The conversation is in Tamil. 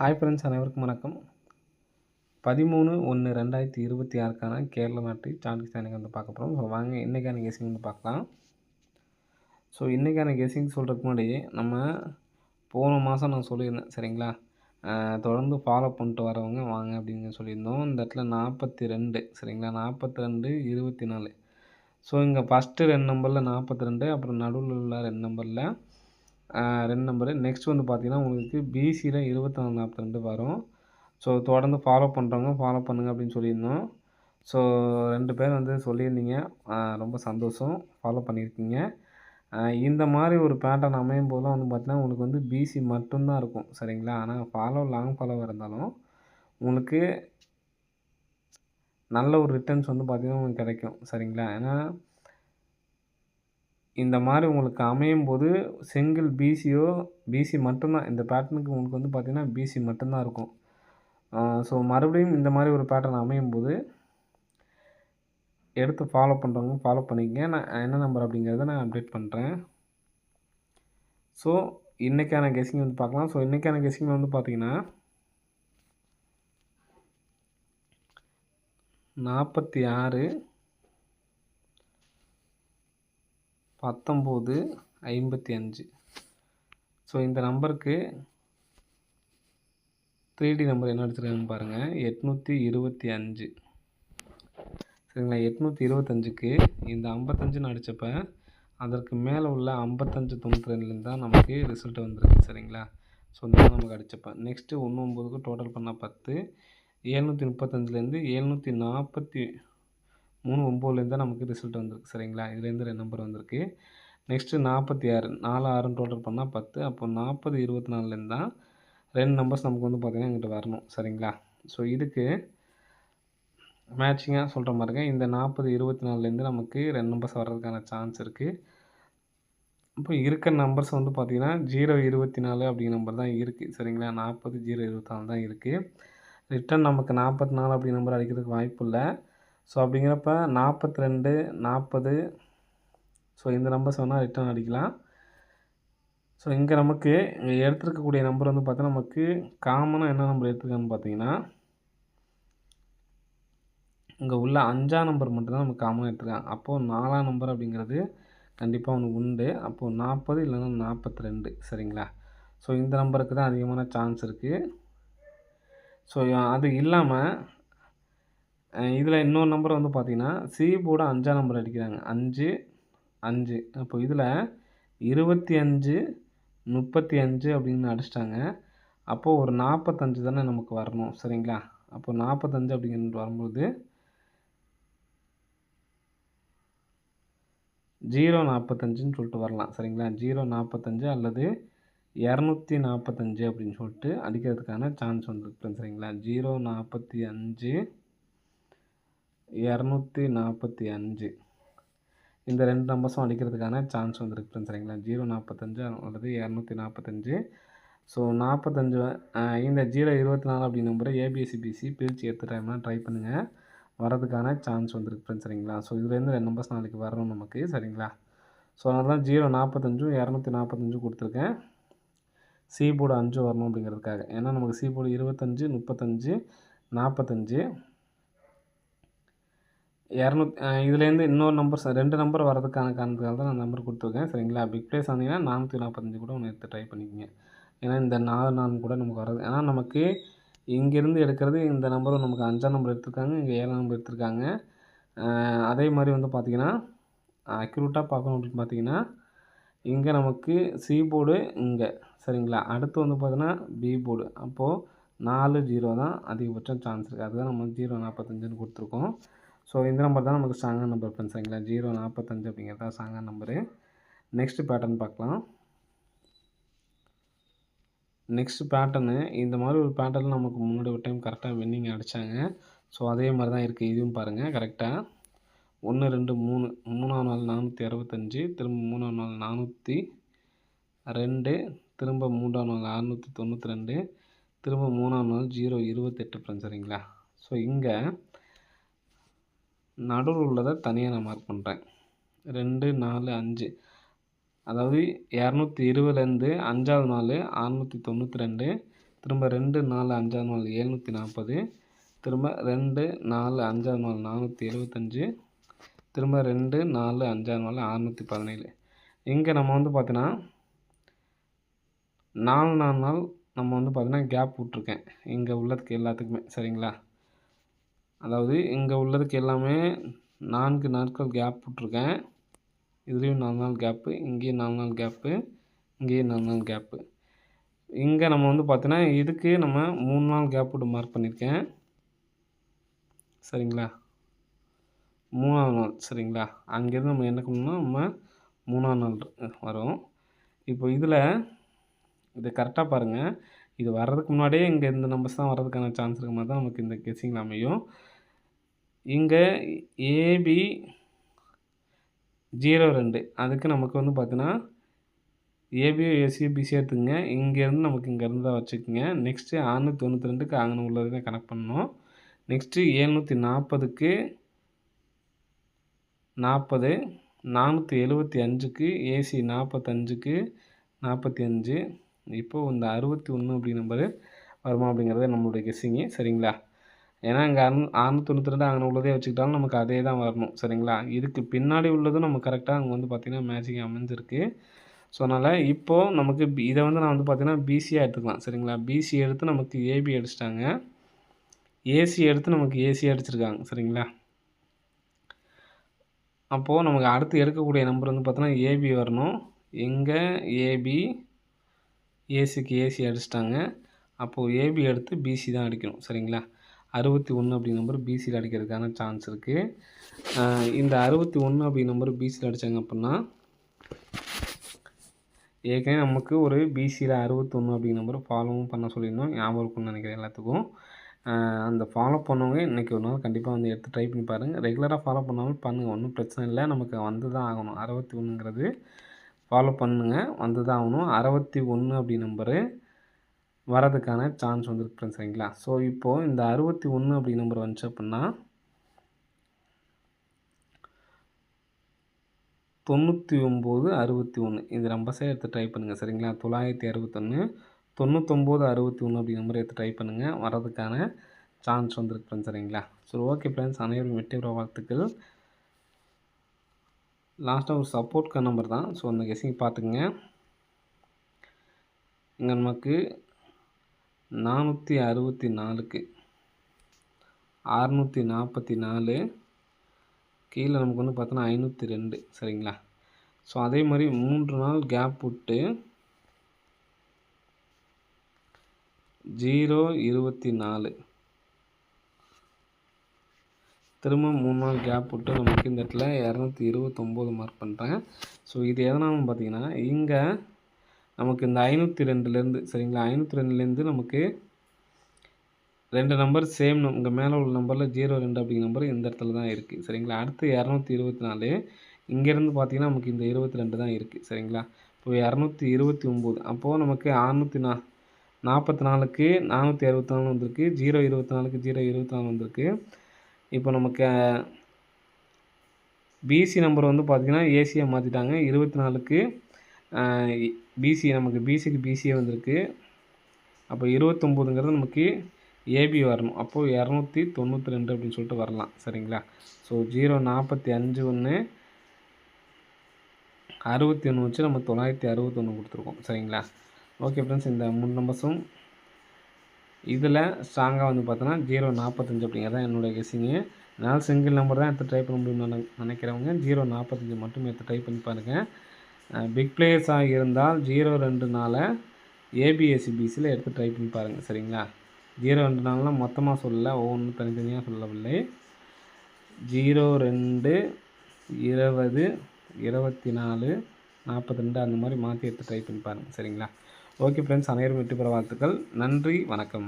ஹாய் ஃப்ரெண்ட்ஸ், அனைவருக்கும் வணக்கம். 13/1/2026க்கான கேரள நாட்டு சான்ஸ் எனக்கு வந்து பார்க்க போகிறோம். ஸோ வாங்க இன்றைக்கான கெஸ்ஸிங் வந்து பார்க்கலாம். ஸோ இன்றைக்கான கெஸ்ஸிங் சொல்கிறதுக்கு முன்னாடி நம்ம போன மாதம் நான் சொல்லியிருந்தேன் சரிங்களா, தொடர்ந்து ஃபாலோ பண்ணிட்டு வரவங்க வாங்க அப்படின்னு சொல்லியிருந்தோம். இந்த இடத்துல 42 சரிங்களா, 42, 24. ஸோ இங்கே ஃபஸ்ட்டு 2 நம்பரில் 42, அப்புறம் நடுவில் உள்ள 2 நம்பரில் 2 நம்பரு. நெக்ஸ்ட் வந்து பார்த்தீங்கன்னா உங்களுக்கு பிசியில் 24, 42 வரும். ஸோ தொடர்ந்து ஃபாலோ பண்ணுறவங்க ஃபாலோ பண்ணுங்கள் அப்படின்னு சொல்லியிருந்தோம். ஸோ 2 பேர் வந்து சொல்லியிருந்தீங்க, ரொம்ப சந்தோஷம், ஃபாலோ பண்ணியிருக்கீங்க. இந்த மாதிரி ஒரு பேட்டர்ன் அமையும் போதெல்லாம் வந்து பார்த்தீங்கன்னா உங்களுக்கு வந்து பிசி மட்டும்தான் இருக்கும் சரிங்களா. ஆனால் லாங் ஃபாலோவாக இருந்தாலும் உங்களுக்கு நல்ல ஒரு ரிட்டர்ன்ஸ் வந்து பார்த்தீங்கன்னா உங்களுக்கு கிடைக்கும் சரிங்களா. ஏன்னா இந்த மாதிரி உங்களுக்கு அமையும்போது சிங்கிள் பிசி மட்டும்தான் இந்த பேட்டர்னுக்கு உங்களுக்கு வந்து பார்த்திங்கன்னா பிசி மட்டும்தான் இருக்கும். ஸோ மறுபடியும் இந்த மாதிரி ஒரு பேட்டர்ன் அமையும்போது எடுத்து ஃபாலோ பண்ணுறவங்க ஃபாலோ பண்ணிக்கங்க. நான் என்ன நம்பர் அப்படிங்கிறத நான் அப்டேட் பண்ணுறேன். ஸோ இன்றைக்கான கெஸ்ஸிங் வந்து பார்க்கலாம். ஸோ இன்றைக்கான கெஸ்ஸிங் வந்து பார்த்திங்கன்னா 46, 19, 55. ஸோ இந்த நம்பருக்கு 3D நம்பர் என்ன அடிச்சிருக்காங்கன்னு பாருங்கள், 825 சரிங்களா. 825க்கு இந்த 55ன்னு அடித்தப்ப அதற்கு மேலே உள்ள 55, 92லேருந்து தான் நமக்கு ரிசல்ட் வந்திருக்கு சரிங்களா. ஸோ இந்த நமக்கு அடித்தப்ப நெக்ஸ்ட்டு 19க்கு டோட்டல் பண்ணால் 10, 735லேருந்து 743, 9லேருந்து தான் நமக்கு ரிசல்ட் வந்திருக்கு சரிங்களா. இதுலேருந்து 2 நம்பர் வந்திருக்கு. நெக்ஸ்ட்டு 46, 4, 6 டோட்டல் பண்ணால் 10. அப்போ 40, 24லேருந்து தான் 2 நம்பர்ஸ் நமக்கு வந்து பார்த்திங்கன்னா இங்கிட்ட வரணும் சரிங்களா. ஸோ இதுக்கு மேட்சிங்காக சொல்கிற மாதிரிங்க இந்த 40, 24லேருந்து நமக்கு 2 நம்பர்ஸ் வர்றதுக்கான சான்ஸ் இருக்குது. இப்போ இருக்கிற நம்பர்ஸ் வந்து பார்த்திங்கன்னா 0, 24 அப்படிங்கிற நம்பர் தான் இருக்குது சரிங்களா. 40, 0, 24 தான் இருக்குது. ரிட்டன் நமக்கு 44 அப்படி நம்பர் அடிக்கிறதுக்கு வாய்ப்பு இல்லை. ஸோ அப்படிங்கிறப்ப 42, 40, ஸோ இந்த நம்பர்ஸ் வேணால் ரிட்டன் அடிக்கலாம். ஸோ இங்கே நமக்கு எடுத்துருக்கக்கூடிய நம்பர் வந்து பார்த்தீங்கன்னா நமக்கு காமனாக என்ன நம்பர் எடுத்துருக்கான்னு பார்த்தீங்கன்னா இங்கே உள்ள 5ஆம் நம்பர் மட்டும்தான் நமக்கு காமனாக எடுத்துருக்காங்க. அப்போது 4ஆம் நம்பர் அப்படிங்கிறது கண்டிப்பாக ஒன்று உண்டு. அப்போது 40 இல்லைன்னா 42 சரிங்களா. ஸோ இந்த நம்பருக்கு தான் அதிகமான சான்ஸ் இருக்குது. ஸோ அது இல்லாமல் இதில் இன்னொரு நம்பர் வந்து பார்த்திங்கன்னா சி போர்டு 5ஆம் நம்பர் அடிக்கிறாங்க, 5, 5. அப்போ இதில் 25, 35 அப்படின்னு அடிச்சிட்டாங்க. அப்போது ஒரு 45 தானே நமக்கு வரணும் சரிங்களா. அப்போது 45 அப்படிங்கிறது வரும்போது 045ன்னு சொல்லிட்டு வரலாம் சரிங்களா. 045 அல்லது 245 அப்படின்னு சொல்லிட்டு அடிக்கிறதுக்கான சான்ஸ் வந்துருக்கு சரிங்களா. 045, 245 இந்த 2 நம்பர்ஸும் அடிக்கிறதுக்கான சான்ஸ் வந்துருக்கு சரிங்களா. 045 அல்லது 245. ஸோ 45 இந்த 024 அப்படி நம்பரை ஏபிஎஸ்சிபிசி பிரித்து எடுத்துட்டாங்கன்னா ட்ரை பண்ணுங்கள், வரதுக்கான சான்ஸ் வந்துருக்கு ஃப்ரெண்ட்ஸ் சரிங்களா. ஸோ இதுலேருந்து 2 நம்பர்ஸ் நாளைக்கு வரணும் நமக்கு சரிங்களா. ஸோ அதனால தான் 045, 245 கொடுத்துருக்கேன். சி போர்டு 5 வரணும் அப்படிங்கிறதுக்காக. ஏன்னா நமக்கு சி போர்டு 25, 35, 45, 200 இதுலேருந்து இன்னொரு நம்பர்ஸ் 2 நம்பர் வரதுக்கான காரணத்துக்காக தான் நான் நம்பர் கொடுத்துருக்கேன் சரிங்களா. பிக் ப்ளேஸ் வந்தீங்கன்னா 445 கூட ஒன்று எடுத்து ட்ரை பண்ணிக்கோங்க. ஏன்னா இந்த 4 கூட நமக்கு வராது. ஏன்னா நமக்கு இங்கேருந்து எடுக்கிறது இந்த நம்பரும் நமக்கு 5ஆம் நம்பர் எடுத்திருக்காங்க, இங்கே 7ஆம் நம்பர் எடுத்திருக்காங்க. அதே மாதிரி வந்து பார்த்திங்கன்னா அக்யூரேட்டாக பார்க்கணும் அப்படின்னு பார்த்தீங்கன்னா இங்கே நமக்கு சி போர்டு இங்கே சரிங்களா. அடுத்து வந்து பார்த்தீங்கன்னா பி போர்டு. அப்போது 4, 0 தான் அதிகபட்சம் சான்ஸ் இருக்குது. அதுதான் நம்ம 045ன்னு கொடுத்துருக்கோம். ஸோ இந்த நம்பர் தான் நமக்கு ஸ்ட்ராங்கான நம்பர் ஃப்ரெண்ட்ஸ் சரிங்களா. 045 அப்படிங்கிறது தான் ஸ்ட்ராங்கான நம்பரு. நெக்ஸ்ட்டு பேட்டர்ன் பார்க்கலாம். நெக்ஸ்ட் பேட்டர்னு இந்த மாதிரி ஒரு பேட்டர்ன் நமக்கு முன்னாடி ஒரு டைம் கரெக்டாக வின்னிங் அடித்தாங்க. ஸோ அதே மாதிரி தான் இருக்குது. இதுவும் பாருங்கள் கரெக்டாக 1, 2, 3 3ஆம் நாள் 465, திரும்ப 3ஆம் நாள் 402, திரும்ப 3ஆம் நாள் 692, திரும்ப 3ஆம் நாள் 028 ஃப்ரெண்ட்ஸ் சரிங்களா. ஸோ இங்கே நடுவில் உள்ளதை தனியாக நான் மார்க் பண்ணுறேன். 2, 4, 5 அதாவது 220லேருந்து 5ஆவது நாள் 692, திரும்ப 2, 4, 5ஆவது நாள் 740, திரும்ப 2, 4, 5ஆவது நாள் 475, திரும்ப 2, 4, 5ஆவது நாள் 617. இங்கே நம்ம வந்து பார்த்தீங்கன்னா 4 நாள் நம்ம வந்து பார்த்தீங்கன்னா கேப் விட்ருக்கேன் இங்கே உள்ளதுக்கு எல்லாத்துக்குமே. சரிங்களா? அதாவது இங்கே உள்ளதுக்கு எல்லாமே 4 நாட்கள் கேப் விட்ருக்கேன். இதுலேயும் 4 நாள் கேப்பு, இங்கேயும் 4 நாள் கேப்பு, இங்கேயும் 4 நாள் கேப்பு. இங்கே நம்ம வந்து பார்த்தீங்கன்னா இதுக்கு நம்ம 3 நாள் கேப் விட்டு மார்க் பண்ணியிருக்கேன். சரிங்களா? 3ஆவது நாள். சரிங்களா? அங்கேருந்து நம்ம என்ன பண்ணணும்னா நம்ம 3ஆவது நாள் வரும். இப்போ இதில் இதை கரெக்டாக பாருங்கள். இது வர்றதுக்கு முன்னாடியே இங்கே இந்த நம்பர்ஸ் தான் வர்றதுக்கான சான்ஸ் இருக்க மாதிரி தான் நமக்கு இந்த கெஸ்ஸிங்கில் அமையும். இங்கே ஏபி 02 அதுக்கு நமக்கு வந்து பார்த்தீங்கன்னா ஏபியும் ஏசியும் பிசி எடுத்துக்கங்க. இங்கேருந்து நமக்கு இங்கேருந்து தான் வச்சுக்கோங்க. நெக்ஸ்ட்டு 692க்கு அங்கே உள்ளது தான் கனெக்ட் பண்ணணும். நெக்ஸ்ட்டு 740க்கு 40, 475க்கு ஏசி 45க்கு 45. இப்போது இந்த 61 அப்படி நம்பரு வருமா அப்படிங்கிறது நம்மளுடைய கெஸ்ஸிங்கு. சரிங்களா? ஏன்னா இங்கே 692 அங்கே உள்ளதே வச்சுக்கிட்டாலும் நமக்கு அதே தான் வரணும். சரிங்களா? இதுக்கு பின்னாடி உள்ளதும் நம்ம கரெக்டாக அங்கே வந்து பார்த்திங்கன்னா மேட்சிங் அமைஞ்சிருக்கு. ஸோ அதனால் இப்போது நமக்கு இதை வந்து நான் வந்து பார்த்திங்கன்னா பிசியாக எடுத்துக்கலாம். சரிங்களா? பிசி எடுத்து நமக்கு ஏபி அடிச்சிட்டாங்க. ஏசி எடுத்து நமக்கு ஏசி அடிச்சிருக்காங்க. சரிங்களா? அப்போது நமக்கு அடுத்து எடுக்கக்கூடிய நம்பர் வந்து பார்த்தோன்னா ஏபி வரணும். இங்கே ஏபி ஏசிக்கு ஏசி அடிச்சிட்டாங்க. அப்போது ஏபி எடுத்து பிசி தான் அடிக்கணும். சரிங்களா? 61 அப்படி நம்பர் பிசியில் அடிக்கிறதுக்கான சான்ஸ் இருக்குது. இந்த 61 அப்படி நம்பர் பிசியில் அடித்தாங்க அப்படின்னா ஏற்கனவே நமக்கு ஒரு பிசியில் 61 அப்படி நம்பர் ஃபாலோவும் பண்ண சொல்லியிருந்தோம். ஞாபகம் இருக்கும்னு நினைக்கிறேன் எல்லாத்துக்கும். அந்த ஃபாலோ பண்ணவங்க இன்றைக்கி ஒரு நாள் கண்டிப்பாக வந்து எடுத்து ட்ரை பண்ணி பாருங்கள். ரெகுலராக ஃபாலோ பண்ணாலும் பண்ணுங்கள், ஒன்றும் பிரச்சனை இல்லை. நமக்கு வந்து தான் ஆகணும். 61ங்கிறது ஃபாலோ பண்ணுங்கள், வந்து தான் ஆகணும். 61 அப்படி நம்பரு வரதுக்கான சான்ஸ் வந்துருக்கு ஃப்ரெண்ட்ஸ். சரிங்களா? ஸோ இப்போது இந்த 61 அப்படி நம்பர் வந்துச்சு அப்படின்னா 99, 61 இந்த நம்பர்ஸே எடுத்து ட்ரை பண்ணுங்கள். சரிங்களா? 961, 99, 61 அப்படி நம்பர் எடுத்து ட்ரை பண்ணுங்கள். வரதுக்கான சான்ஸ் வந்துருக்கு ஃப்ரெண்ட்ஸ். சரிங்களா? சரி, ஓகே ஃப்ரெண்ட்ஸ், அனைவரும் வெற்றி பெற வாழ்த்துக்கள். லாஸ்ட்டாக ஒரு சப்போர்ட்கான நம்பர் தான். ஸோ அந்த கெஸ்ஸிங் பார்த்துக்குங்க. இங்கே நமக்கு 464க்கு 644, கீழே நமக்கு வந்து பார்த்தோன்னா 502. சரிங்களா? ஸோ அதே மாதிரி 3 நாள் கேப் விட்டு 024, திரும்ப 3 நாள் கேப் விட்டு நமக்கு இந்த இடத்துல 229 மார்க் பண்ணுறேன். ஸோ இது எதனாலும் பார்த்தீங்கன்னா இங்கே நமக்கு இந்த 502லேருந்து சரிங்களா, 502லேருந்து நமக்கு 2 நம்பர் சேம் இங்கே மேலே உள்ள நம்பரில் 02 அப்படிங்கிற நம்பர் இந்த இடத்துல தான் இருக்குது. சரிங்களா? அடுத்து 224, இங்கேருந்து பார்த்தீங்கன்னா நமக்கு இந்த 22 தான் இருக்குது. சரிங்களா? இப்போ 229, அப்போது நமக்கு 644க்கு 464 வந்திருக்கு, 024க்கு 024 வந்திருக்கு. இப்போ நமக்கு பிசி நம்பர் வந்து பார்த்திங்கன்னா ஏசியை மாற்றிட்டாங்க. 24க்கு பிசி நமக்கு பிசிக்கு பிசியே வந்திருக்கு. அப்போ 29ங்கிறது நமக்கு ஏபி வரணும். அப்போது 292 அப்படின்னு சொல்லிட்டு வரலாம். சரிங்களா? ஸோ 045 1 61 வச்சு நம்ம 961 கொடுத்துருக்கோம். சரிங்களா? ஓகே ஃப்ரெண்ட்ஸ், இந்த 3 நம்பர்ஸும் இதில் ஸ்ட்ராங்காக வந்து பார்த்தோன்னா 045 அப்படிங்கிறது தான் என்னுடைய கெஸ்ஸிங்கு. அதனால் சிங்கிள் நம்பர் தான் எடுத்து ட்ரை பண்ண முடியும்னு நினைக்கிறவங்க 045 மட்டும் எடுத்து ட்ரை பண்ணி பாருங்கள். பிக் பிளேயர்ஸாக இருந்தால் 02னால ஏபிஎஸ்சிபிசியில் எடுத்து ட்ரை பண்ணி பாருங்கள். சரிங்களா? 02னாலாம் மொத்தமாக சொல்லலை, ஒவ்வொன்றும் தனித்தனியாக சொல்லவில்லை. 02, 20, 24, 42 அந்த மாதிரி மாற்றி எடுத்து ட்ரை பண்ணி பாருங்கள். சரிங்களா? ஓகே ஃப்ரெண்ட்ஸ், அனைவரும் வெற்றி பெற வாழ்த்துக்கள். நன்றி, வணக்கம்.